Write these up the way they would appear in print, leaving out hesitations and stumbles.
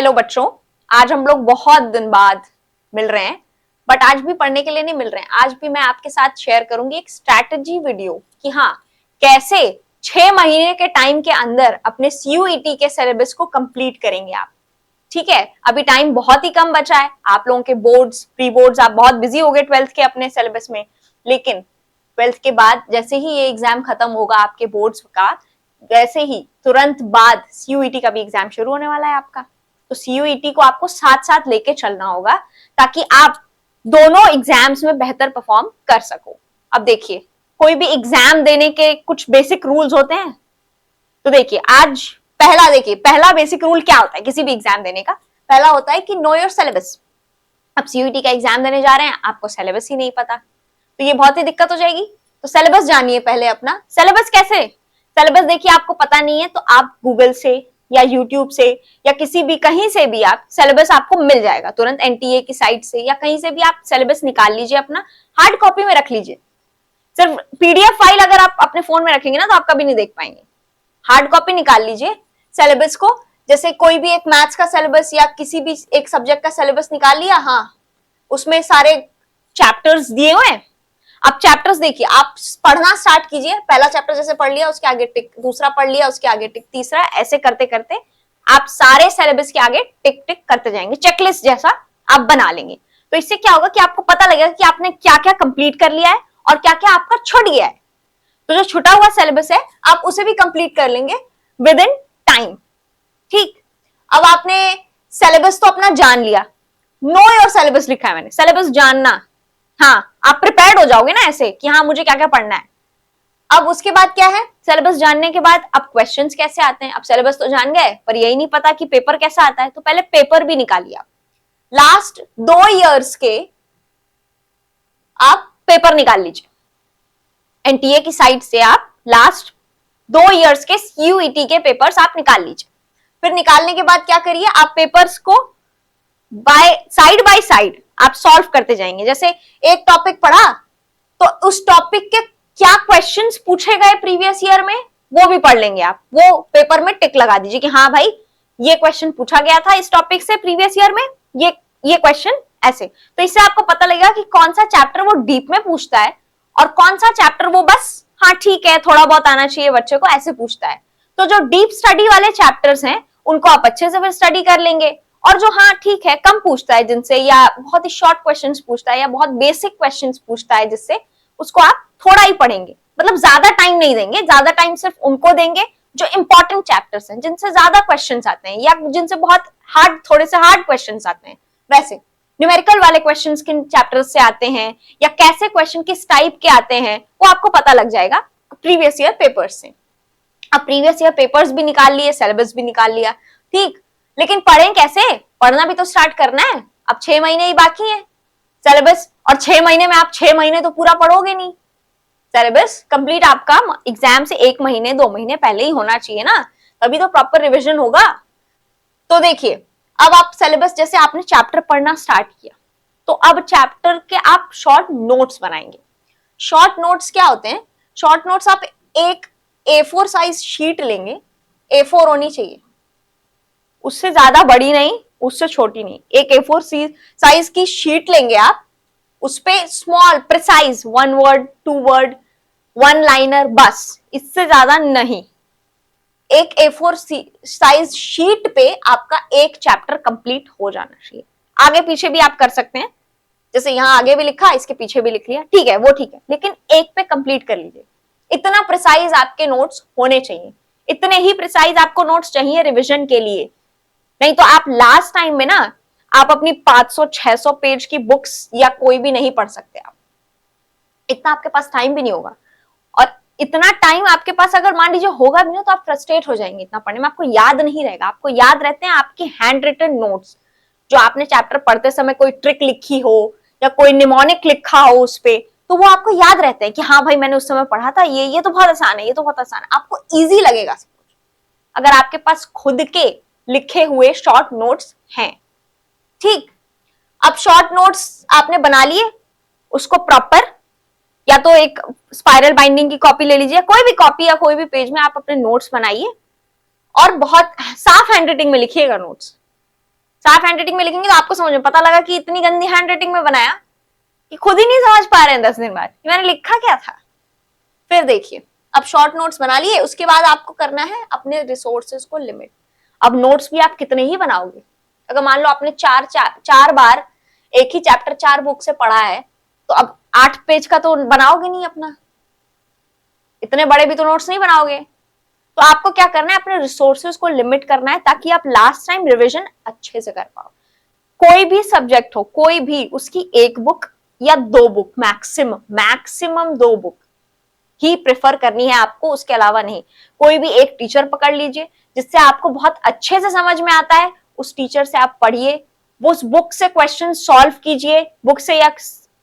Hello बच्चों, आज हम लोग बहुत दिन बाद मिल रहे हैं, बट आज भी पढ़ने के लिए नहीं मिल रहे हैं। आज भी मैं आपके साथ शेयर करूंगी एक स्ट्रैटेजी वीडियो कि हाँ, कैसे 6 महीने के टाइम के अंदर अपने सीयूईटी के सिलेबस को कंप्लीट करेंगे आप। ठीक है, अभी टाइम बहुत ही कम बचा है। आप लोगों के बोर्ड्स, प्री बोर्ड्स, आप बहुत बिजी हो गए 12th के अपने सिलेबस में, लेकिन 12th के बाद जैसे ही ये एग्जाम खत्म होगा आपके बोर्ड्स का, वैसे ही तुरंत बाद सीयूईटी का भी एग्जाम शुरू होने वाला है आपका। तो सीयूईटी को आपको साथ साथ लेके चलना होगा ताकि आप दोनों एग्जाम्स में बेहतर परफॉर्म कर सको। अब देखिए, कोई भी एग्जाम देने के कुछ बेसिक रूल्स होते हैं। तो देखिए, आज पहला बेसिक रूल क्या होता है किसी भी एग्जाम देने का? पहला होता है कि नो योर सिलेबस। अब सीयूईटी का एग्जाम देने जा रहे हैं, आपको सिलेबस ही नहीं पता, तो ये बहुत ही दिक्कत हो जाएगी। तो सिलेबस जानिए पहले अपना। सिलेबस कैसे? सिलेबस देखिए, आपको पता नहीं है तो आप गूगल से या यूट्यूब से या किसी भी कहीं से भी आप सिलेबस आपको मिल जाएगा तुरंत, एनटीए की साइट से या कहीं से भी आप सिलेबस निकाल लीजिए, अपना हार्ड कॉपी में रख लीजिए। सिर्फ पीडीएफ फाइल अगर आप अपने फोन में रखेंगे ना तो आप कभी नहीं देख पाएंगे। हार्ड कॉपी निकाल लीजिए सिलेबस को। जैसे कोई भी एक मैथ्स का सिलेबस या किसी भी एक सब्जेक्ट का सिलेबस निकाल लिया, हाँ, उसमें सारे चैप्टर्स दिए हुए हैं। आप चैप्टर्स देखिए, आप पढ़ना स्टार्ट कीजिए। पहला चैप्टर जैसे पढ़ लिया, उसके आगे टिक, दूसरा पढ़ लिया, उसके आगे टिक, तीसरा, ऐसे करते करते आप सारे सिलेबस के आगे टिक टिक करते जाएंगे। चेकलिस्ट जैसा आप बना लेंगे। तो इससे क्या होगा कि आपको पता लगेगा कि आपने क्या क्या कंप्लीट कर लिया है और क्या क्या आपका छूट गया है। तो जो छुटा हुआ सिलेबस है आप उसे भी कंप्लीट कर लेंगे विद इन टाइम। ठीक, अब आपने सिलेबस तो अपना जान लिया, नो योर सिलेबस लिखा है मैंने, सिलेबस जानना। हाँ, आप प्रिपेयर्ड हो जाओगे ना ऐसे कि हाँ मुझे क्या क्या पढ़ना है। अब उसके बाद क्या है? सिलेबस जानने के बाद अब क्वेश्चंस कैसे आते हैं। अब सिलेबस तो जान गए, पर यही नहीं पता कि पेपर कैसा आता है, तो पहले पेपर भी निकालिए। लास्ट 2 इयर्स के आप पेपर निकाल लीजिए। एनटीए की साइट से आप लास्ट 2 इयर्स के सीयूईटी के पेपर्स आप निकाल लीजिए। फिर निकालने के बाद क्या करिए, आप पेपर्स को बाय साइड आप सॉल्व करते जाएंगे। जैसे एक टॉपिक पढ़ा तो उस टॉपिक के क्या क्वेश्चंस पूछे गए प्रीवियस ईयर में वो भी पढ़ लेंगे आप। वो पेपर में टिक लगा दीजिए कि हाँ भाई, ये क्वेश्चन पूछा गया था इस टॉपिक से प्रीवियस ईयर में, ये क्वेश्चन ऐसे। तो इससे आपको पता लगेगा कि कौन सा चैप्टर वो डीप में पूछता है और कौन सा चैप्टर वो बस हाँ ठीक है थोड़ा बहुत आना चाहिए बच्चे को ऐसे पूछता है। तो जो डीप स्टडी वाले चैप्टर्स हैं उनको आप अच्छे से फिर स्टडी कर लेंगे, और जो हाँ ठीक है कम पूछता है जिनसे, या बहुत ही शॉर्ट क्वेश्चंस पूछता है या बहुत बेसिक क्वेश्चंस पूछता है जिससे, उसको आप थोड़ा ही पढ़ेंगे। मतलब ज्यादा टाइम नहीं देंगे, ज्यादा टाइम सिर्फ उनको देंगे जो इंपॉर्टेंट चैप्टर्स हैं, जिनसे ज्यादा क्वेश्चंस आते हैं या जिनसे बहुत हार्ड, थोड़े से हार्ड क्वेश्चंस आते हैं। वैसे न्यूमेरिकल वाले क्वेश्चंस किन चैप्टर्स से आते हैं या कैसे क्वेश्चन किस टाइप के आते हैं वो आपको पता लग जाएगा प्रीवियस ईयर पेपर्स से। अब प्रीवियस ईयर पेपर्स भी निकाल लिए, सिलेबस भी निकाल लिया, ठीक, लेकिन पढ़ें कैसे? पढ़ना भी तो स्टार्ट करना है। अब 6 महीने ही बाकी है सिलेबस, और 6 महीने में आप 6 महीने तो पूरा पढ़ोगे नहीं। सिलेबस कंप्लीट आपका एग्जाम से 1 महीने 2 महीने पहले ही होना चाहिए ना, तभी तो प्रॉपर रिविजन होगा। तो देखिए, अब आप सिलेबस जैसे आपने चैप्टर पढ़ना स्टार्ट किया तो अब चैप्टर के आप शॉर्ट नोट्स बनाएंगे। शॉर्ट नोट्स क्या होते हैं? शॉर्ट नोट्स आप एक A4 साइज शीट लेंगे, A4 होनी चाहिए, उससे ज्यादा बड़ी नहीं, उससे छोटी नहीं, एक A4 साइज की शीट लेंगे आप। उस पे small precise 1 word 2 word 1 liner, बस, इससे ज्यादा नहीं। एक A4 साइज शीट पे आपका एक चैप्टर कंप्लीट हो जाना चाहिए। आगे पीछे भी आप कर सकते हैं, जैसे यहाँ आगे भी लिखा इसके पीछे भी लिख लिया, ठीक है, वो ठीक है, लेकिन एक पे कंप्लीट कर लीजिए। इतना प्रिसाइज आपके नोट्स होने चाहिए, इतने ही प्रिसाइज आपको नोट्स चाहिए रिविजन के लिए। नहीं तो आप लास्ट टाइम में ना आप अपनी 500-600 पेज की बुक्स या कोई भी नहीं पढ़ सकते। आप इतना आपके पास टाइम भी नहीं होगा, और इतना टाइम आपके पास अगर मान लीजिए होगा भी नहीं तो आप फ्रस्ट्रेट हो जाएंगे इतना पढ़ने में, आपको याद नहीं रहेगा। आपको याद रहते हैं आपके हैंड रिटन नोट्स, जो आपने चैप्टर पढ़ते समय कोई ट्रिक लिखी हो या कोई निमोनिक लिखा हो उस पे, तो वो आपको याद रहते हैं कि हाँ भाई मैंने उस समय पढ़ा था, ये तो बहुत आसान है, ये तो बहुत आसान है, आपको इजी लगेगा सब कुछ अगर आपके पास खुद के लिखे हुए शॉर्ट नोट्स हैं। ठीक, अब शॉर्ट नोट्स आपने बना लिए, उसको प्रॉपर या तो एक स्पाइरल बाइंडिंग की कॉपी ले लीजिए, कोई भी कॉपी या कोई भी पेज में आप अपने नोट्स बनाइए और बहुत साफ हैंडराइटिंग में लिखिएगा नोट्स। साफ हैंडराइटिंग में लिखेंगे तो आपको समझ में पता लगा कि इतनी गंदी हैंडराइटिंग में बनाया कि खुद ही नहीं समझ पा रहे हैं 10 दिन बाद मैंने लिखा क्या था। फिर देखिए, अब शॉर्ट नोट्स बना लिए, उसके बाद आपको करना है अपने रिसोर्सेज को लिमिट। अब नोट्स भी आप कितने ही बनाओगे? अगर मान लो आपने चार बार एक ही चैप्टर 4 बुक से पढ़ा है, तो अब 8 पेज का तो बनाओगे नहीं अपना, इतने बड़े भी तो नोट्स नहीं बनाओगे। तो आपको क्या करना है, अपने रिसोर्सेज को लिमिट करना है ताकि आप लास्ट टाइम रिविजन अच्छे से कर पाओ। कोई भी सब्जेक्ट हो, कोई भी, उसकी एक बुक या 2 बुक मैक्सिमम 2 बुक ही प्रेफर करनी है आपको, उसके अलावा नहीं। कोई भी एक टीचर पकड़ लीजिए जिससे आपको बहुत अच्छे से समझ में आता है, उस टीचर से आप पढ़िए, वो उस बुक से क्वेश्चन सॉल्व कीजिए, बुक से या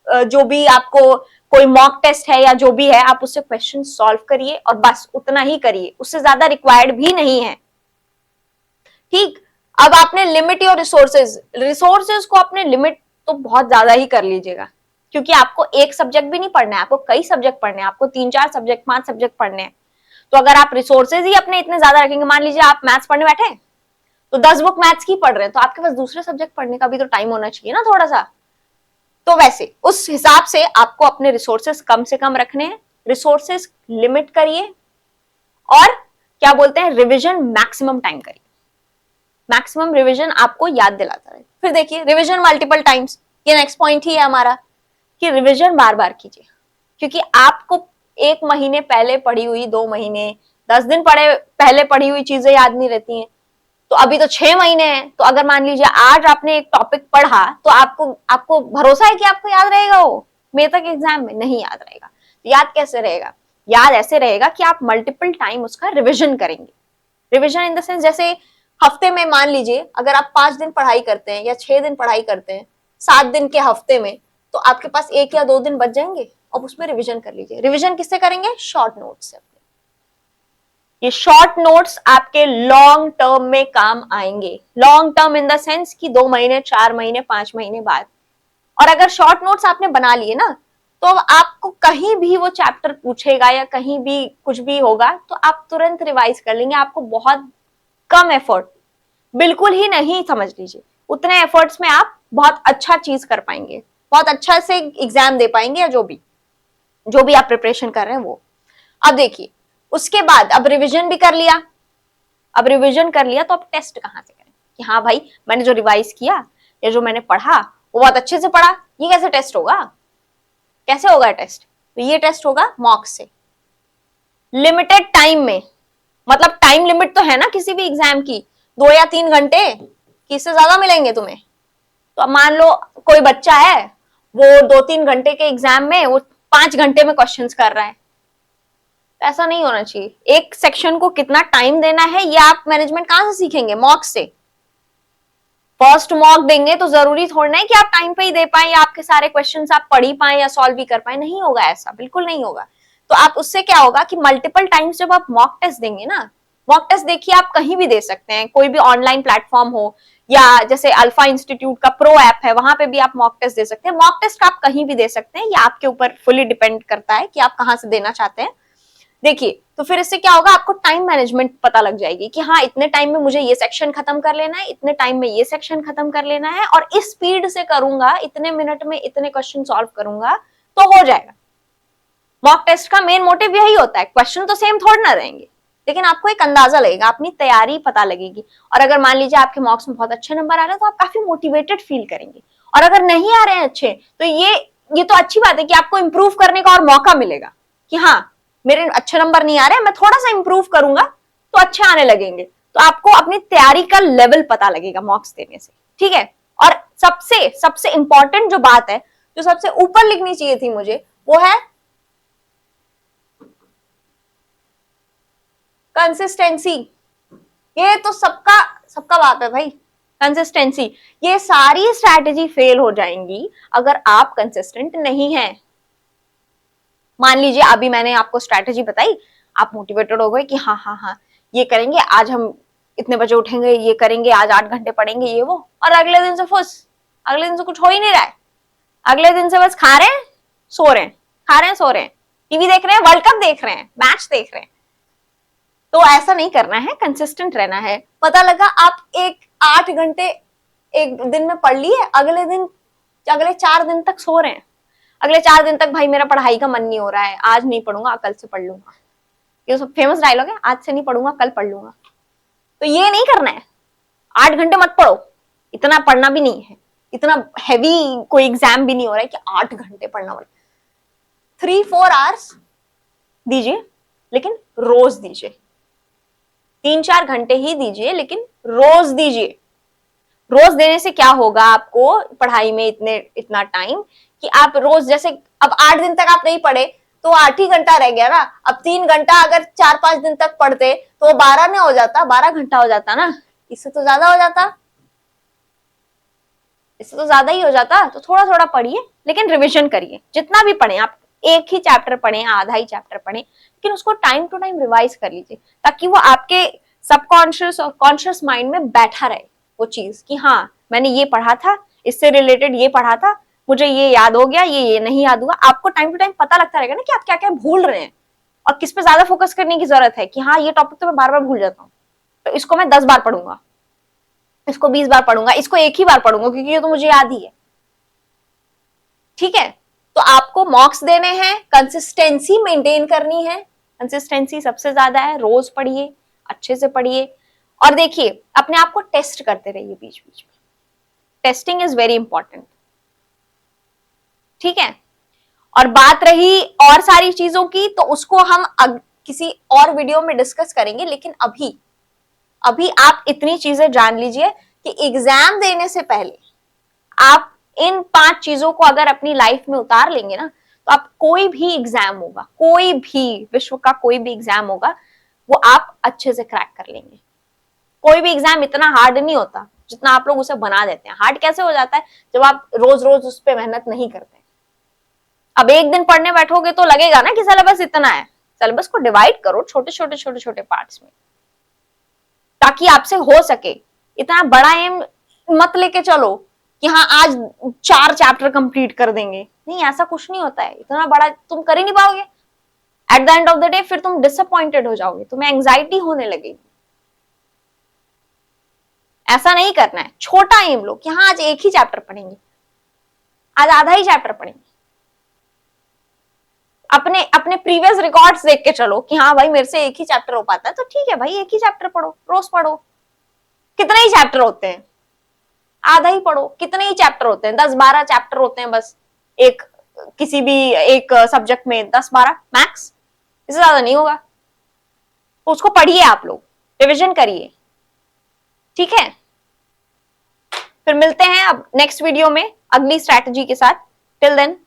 जो भी आपको कोई मॉक टेस्ट है या जो भी है, आप उससे क्वेश्चन सॉल्व करिए और बस उतना ही करिए, उससे ज्यादा रिक्वायर्ड भी नहीं है। ठीक, अब आपने लिमिट योर रिसोर्सेज को अपने लिमिट तो बहुत ज्यादा ही कर लीजिएगा, क्योंकि आपको एक सब्जेक्ट भी नहीं पढ़ना है, आपको कई सब्जेक्ट पढ़ने हैं, आपको 3-4 सब्जेक्ट 5 सब्जेक्ट पढ़ने हैं। तो अगर आप रिसोर्सेज ही अपने इतने ज्यादा रखेंगे, मान लीजिए आप मैथ्स पढ़ने बैठे तो 10 बुक मैथ्स की पढ़ रहे हैं, तो आपके पास दूसरे सब्जेक्ट पढ़ने का भी तो टाइम होना चाहिए ना थोड़ा सा। तो वैसे उस हिसाब से आपको अपने रिसोर्सेज कम से कम रखने हैं, रिसोर्सेज लिमिट करिए और क्या बोलते हैं, रिविजन मैक्सिमम टाइम करिए। मैक्सिमम रिविजन आपको याद दिलाता रहे। फिर देखिए, रिविजन मल्टीपल टाइम्स, ये नेक्स्ट पॉइंट ही है हमारा कि रिविजन बार बार कीजिए, क्योंकि आपको 1 महीने पहले पढ़ी हुई, 2 महीने 10 दिन पहले पढ़ी हुई चीजें याद नहीं रहती हैं। तो अभी तो 6 महीने हैं, तो अगर मान लीजिए आज आपने एक टॉपिक पढ़ा तो आपको भरोसा है कि आपको याद रहेगा? वो मई तक एग्जाम में नहीं याद रहेगा। तो याद कैसे रहेगा? याद ऐसे रहेगा कि आप मल्टीपल टाइम उसका रिविजन करेंगे। रिविजन इन द सेंस, जैसे हफ्ते में मान लीजिए अगर आप 5 दिन पढ़ाई करते हैं या 6 दिन पढ़ाई करते हैं 7 दिन के हफ्ते में, तो आपके पास 1 या 2 दिन बच जाएंगे, अब उसमें रिविजन कर लीजिए। रिविजन किससे करेंगे? शॉर्ट नोट्स से। ये शॉर्ट नोट्स आपके लॉन्ग टर्म में काम आएंगे। Long term in the sense कि 2 महीने, 4 महीने, 5 महीने बाद। और अगर शॉर्ट नोट्स आपने बना लिए ना, तो अब आपको कहीं भी वो चैप्टर पूछेगा या कहीं भी कुछ भी होगा तो आप तुरंत रिवाइज कर लेंगे। आपको बहुत कम एफर्ट, बिल्कुल ही नहीं समझ लीजिए, उतने एफर्ट्स में आप बहुत अच्छा चीज कर पाएंगे, बहुत अच्छा से एग्जाम दे पाएंगे, या जो भी आप प्रिपरेशन कर रहे हैं वो। अब देखिए, उसके बाद अब रिवीजन भी कर लिया। अब रिवीजन कर लिया तो अब टेस्ट कहां से करें कि हाँ भाई मैंने जो रिवाइज किया या जो मैंने पढ़ा वो बहुत अच्छे से पढ़ा, ये कैसे टेस्ट होगा? कैसे होगा टेस्ट? तो ये टेस्ट होगा मॉक से, लिमिटेड टाइम में। मतलब टाइम लिमिट तो है ना किसी भी एग्जाम की, 2 या 3 घंटे, किससे ज्यादा मिलेंगे तुम्हें? तो अब मान लो कोई बच्चा है, वो 2-3 घंटे के एग्जाम में वो 5 घंटे में क्वेश्चंस कर रहा है, ऐसा नहीं होना चाहिए। एक सेक्शन को कितना टाइम देना है ये आप मैनेजमेंट कहां से सीखेंगे? मॉक से। फर्स्ट मॉक देंगे तो जरूरी थोड़ा है कि आप टाइम पे ही दे पाए या आपके सारे क्वेश्चंस आप पढ़ ही पाए या सॉल्व भी कर पाए, नहीं होगा ऐसा, बिल्कुल नहीं होगा। तो आप उससे क्या होगा कि मल्टीपल टाइम्स जब आप मॉक टेस्ट देंगे ना, मॉक टेस्ट देखिए आप कहीं भी दे सकते हैं, कोई भी ऑनलाइन प्लेटफॉर्म हो या जैसे अल्फा इंस्टीट्यूट का प्रो ऐप है वहां पे भी आप मॉक टेस्ट दे सकते हैं। मॉक टेस्ट आप कहीं भी दे सकते हैं, ये आपके ऊपर फुली डिपेंड करता है कि आप कहां से देना चाहते हैं। देखिए, तो फिर इससे क्या होगा, आपको टाइम मैनेजमेंट पता लग जाएगी कि हाँ इतने टाइम में मुझे ये सेक्शन खत्म कर लेना है, इतने टाइम में ये सेक्शन खत्म कर लेना है, और इस स्पीड से करूंगा, इतने मिनट में इतने क्वेश्चन सॉल्व करूंगा तो हो जाएगा। मॉक टेस्ट का मेन मोटिव यही होता है, क्वेश्चन तो सेम थोड़ा ना रहेंगे, लेकिन आपको एक अंदाजा लगेगा, अपनी तैयारी पता लगेगी। और अगर मान लीजिए आपके मार्क्स में बहुत अच्छे नंबर आ रहे हैं तो आप काफी मोटिवेटेड फील करेंगे, और अगर नहीं आ रहे हैं अच्छे तो ये तो अच्छी बात है कि आपको इंप्रूव करने का और मौका मिलेगा कि हाँ मेरे अच्छे नंबर नहीं आ रहे, मैं थोड़ा सा इंप्रूव करूंगा तो अच्छे आने लगेंगे। तो आपको अपनी तैयारी का लेवल पता लगेगा मॉक्स देने से, ठीक है। और सबसे इंपॉर्टेंट जो बात है, जो सबसे ऊपर लिखनी चाहिए थी मुझे, वो है कंसिस्टेंसी। ये तो सबका बात है भाई, कंसिस्टेंसी। ये सारी स्ट्रैटेजी फेल हो जाएंगी अगर आप कंसिस्टेंट नहीं हैं। मान लीजिए अभी मैंने आपको स्ट्रैटेजी बताई, आप मोटिवेटेड हो गए कि हाँ हाँ हाँ ये करेंगे, आज हम इतने बजे उठेंगे, ये करेंगे, आज 8 घंटे पढ़ेंगे, ये वो, और अगले दिन से फुस, अगले दिन से कुछ हो ही नहीं रहा है। अगले दिन से बस खा रहे हैं सो रहे हैं, खा रहे हैं सो रहे हैं, टीवी देख रहे हैं, वर्ल्ड कप देख रहे हैं, मैच देख रहे हैं। तो ऐसा नहीं करना है, कंसिस्टेंट रहना है। पता लगा आप 8 घंटे एक दिन में पढ़ लिए, अगले 4 दिन तक सो रहे हैं, अगले 4 दिन तक भाई मेरा पढ़ाई का मन नहीं हो रहा है, आज नहीं पढ़ूंगा कल से पढ़ लूंगा। ये सब फेमस डायलॉग है, आज से नहीं पढ़ूंगा कल पढ़ लूंगा। तो ये नहीं करना है। 8 घंटे मत पढ़ो, इतना पढ़ना भी नहीं है, इतना हैवी कोई एग्जाम भी नहीं हो रहा है कि 8 घंटे पढ़ना पड़े। 3-4 आवर्स दीजिए, लेकिन रोज दीजिए। 3-4 घंटे ही दीजिए, लेकिन रोज दीजिए। रोज देने से क्या होगा, आपको पढ़ाई में इतना टाइम कि आप रोज, जैसे अब 8 दिन तक आप नहीं पढ़े तो 8 ही घंटा रह गया ना। अब 3 घंटा अगर 4-5 दिन तक पढ़ते तो 12 नहीं हो जाता, 12 घंटा हो जाता ना। इससे तो ज्यादा हो जाता, इससे तो ज्यादा ही हो जाता। तो थोड़ा थोड़ा पढ़िए, लेकिन रिविजन करिए। जितना भी पढ़े आप, एक ही चैप्टर पढ़े, आधा ही चैप्टर पढ़े, लेकिन उसको टाइम टू टाइम रिवाइज कर लीजिए, ताकि वो आपके सबकॉन्शियस और कॉन्शियस माइंड में बैठा रहे वो चीज कि हाँ मैंने ये पढ़ा था, इससे रिलेटेड ये पढ़ा था, मुझे ये याद हो गया, ये नहीं याद हुआ। आपको टाइम टू टाइम पता लगता रहेगा ना कि आप क्या क्या भूल रहे हैं और किस पे ज्यादा फोकस करने की जरूरत है कि हाँ ये टॉपिक तो मैं बार बार भूल जाता हूँ, तो इसको मैं 10 बार पढ़ूंगा, इसको 20 बार पढ़ूंगा, इसको एक ही बार पढ़ूंगा क्योंकि ये तो मुझे याद ही है। ठीक है, तो आपको मॉक्स देने हैं, कंसिस्टेंसी मेंटेन करनी है। कंसिस्टेंसी सबसे ज्यादा है। रोज पढ़िए, अच्छे से पढ़िए, और देखिए अपने आप को टेस्ट करते रहिए बीच बीच में। Testing is very important. ठीक है, और बात रही और सारी चीजों की, तो उसको हम किसी और वीडियो में डिस्कस करेंगे। लेकिन अभी आप इतनी चीजें जान लीजिए कि एग्जाम देने से पहले आप इन 5 चीजों को अगर अपनी लाइफ में उतार लेंगे ना, तो आप कोई भी एग्जाम होगा, कोई भी विश्व का कोई भी एग्जाम होगा, वो आप अच्छे से क्रैक कर लेंगे। कोई भी एग्जाम इतना हार्ड नहीं होता जितना आप लोग उसे बना देते हैं। हार्ड कैसे हो जाता है, जब आप रोज रोज उस पर मेहनत नहीं करते। अब एक दिन पढ़ने बैठोगे तो लगेगा ना कि सिलेबस इतना है। सिलेबस को डिवाइड करो छोटे छोटे छोटे छोटे पार्ट्स में, ताकि आपसे हो सके। इतना बड़ा एम मत लेके चलो कि हाँ आज 4 चैप्टर कंप्लीट कर देंगे, नहीं, ऐसा कुछ नहीं होता है। इतना बड़ा तुम कर ही नहीं पाओगे। At the end of the day फिर तुम डिसअपॉइंटेड हो जाओगे, तुम्हें एंग्जाइटी होने लगेगी। ऐसा नहीं करना है। छोटा एम लो कि हाँ आज एक ही चैप्टर पढ़ेंगे, आज आधा ही चैप्टर पढ़ेंगे। अपने अपने प्रीवियस रिकॉर्ड्स देख के चलो कि हाँ भाई मेरे से एक ही चैप्टर हो पाता है, तो ठीक है भाई एक ही चैप्टर पढ़ो, रोज पढ़ो। कितने ही चैप्टर होते हैं, आधा ही पढ़ो। कितने ही चैप्टर होते हैं, 10-12 चैप्टर होते हैं बस एक किसी भी एक सब्जेक्ट में, 10-12 मैक्स, इससे ज्यादा नहीं होगा। तो उसको पढ़िए, आप लोग रिविजन करिए। ठीक है, फिर मिलते हैं अब नेक्स्ट वीडियो में अगली स्ट्रैटेजी के साथ। Till then